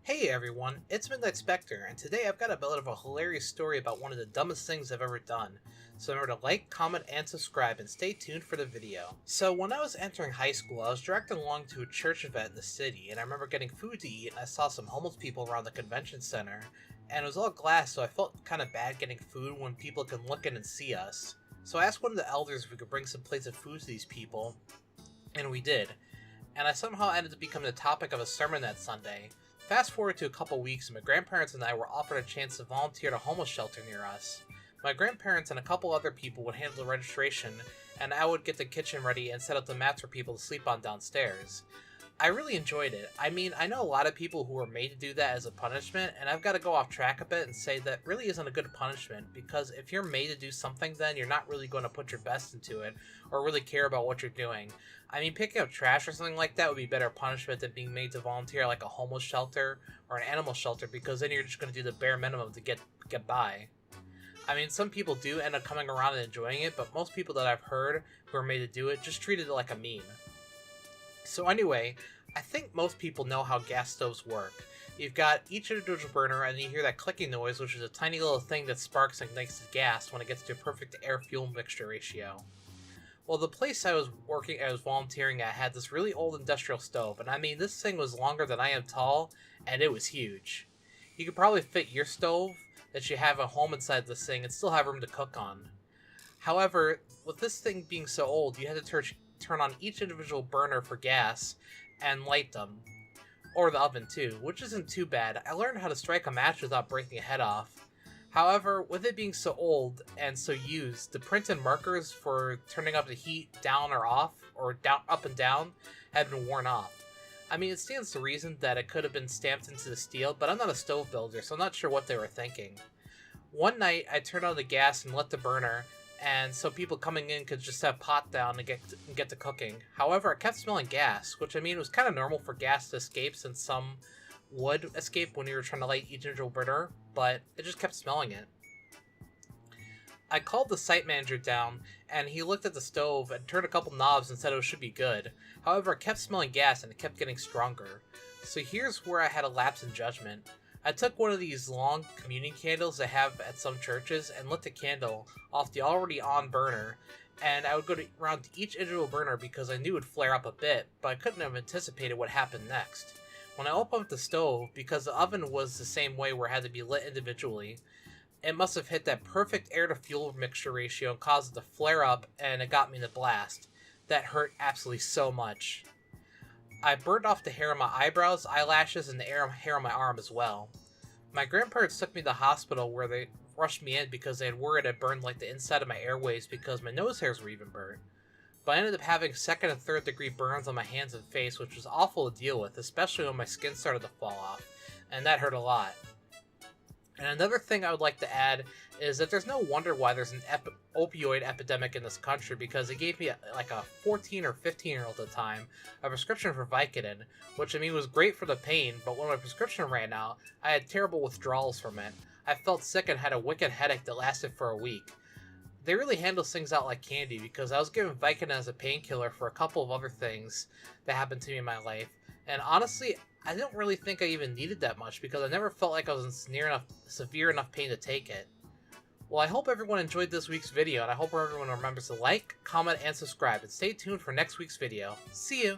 Hey everyone, it's Midnight Spectre, and today I've got a bit of a hilarious story about one of the dumbest things I've ever done. So remember to like, comment, and subscribe, and stay tuned for the video. So when I was entering high school, I was directed along to a church event in the city, and I remember getting food to eat, and I saw some homeless people around the convention center, and it was all glass, so I felt kind of bad getting food when people can look in and see us. So I asked one of the elders if we could bring some plates of food to these people, and we did. And I somehow ended up becoming the topic of a sermon that Sunday. Fast forward to a couple weeks, and my grandparents and I were offered a chance to volunteer at a homeless shelter near us. My grandparents and a couple other people would handle the registration, and I would get the kitchen ready and set up the mats for people to sleep on downstairs. I really enjoyed it. I mean, I know a lot of people who are made to do that as a punishment, and I've got to go off track a bit and say that really isn't a good punishment, because if you're made to do something, then you're not really going to put your best into it, or really care about what you're doing. I mean, picking up trash or something like that would be better punishment than being made to volunteer like a homeless shelter or an animal shelter, because then you're just going to do the bare minimum to get by. I mean, some people do end up coming around and enjoying it, but most people that I've heard who are made to do it just treated it like a meme. So anyway, I think most people know how gas stoves work. You've got each individual burner, and you hear that clicking noise, which is a tiny little thing that sparks and ignites the gas when it gets to a perfect air-fuel mixture ratio. Well, the place I was volunteering at had this really old industrial stove, and I mean, this thing was longer than I am tall, and it was huge. You could probably fit your stove that you have at home inside this thing and still have room to cook on. However, with this thing being so old, you had to turn on each individual burner for gas and light them. Or the oven too, which isn't too bad. I learned how to strike a match without breaking a head off. However, with it being so old and so used, the printed markers for turning up the heat down or off, or down up and down, had been worn off. I mean, it stands to reason that it could have been stamped into the steel, but I'm not a stove builder, so I'm not sure what they were thinking. One night, I turned on the gas and lit the burner, and so people coming in could just have pot down and get to cooking. However, I kept smelling gas, which I mean was kind of normal for gas to escape since some would escape when you were trying to light each individual burner, but it just kept smelling it. I called the site manager down, and he looked at the stove and turned a couple knobs and said it should be good. However, it kept smelling gas and it kept getting stronger. So here's where I had a lapse in judgment. I took one of these long communion candles they have at some churches and lit the candle off the already on burner, and I would go around to each individual burner because I knew it would flare up a bit, but I couldn't have anticipated what happened next. When I opened up the stove, because the oven was the same way where it had to be lit individually, it must have hit that perfect air-to-fuel mixture ratio and caused it to flare up, and it got me in the blast. That hurt absolutely so much. I burned off the hair on my eyebrows, eyelashes, and the hair on my arm as well. My grandparents took me to the hospital where they rushed me in because they had worried I burned like the inside of my airways because my nose hairs were even burnt. But I ended up having second and third degree burns on my hands and face, which was awful to deal with, especially when my skin started to fall off, and that hurt a lot. And another thing I would like to add is that there's no wonder why there's an opioid epidemic in this country, because it gave me like a 14 or 15-year-old at the time a prescription for Vicodin, which I mean was great for the pain, but when my prescription ran out, I had terrible withdrawals from it. I felt sick and had a wicked headache that lasted for a week. They really handle things out like candy, because I was given Vicodin as a painkiller for a couple of other things that happened to me in my life, and honestly, I don't really think I even needed that much because I never felt like I was in severe enough pain to take it. Well, I hope everyone enjoyed this week's video, and I hope everyone remembers to like, comment, and subscribe, and stay tuned for next week's video. See you!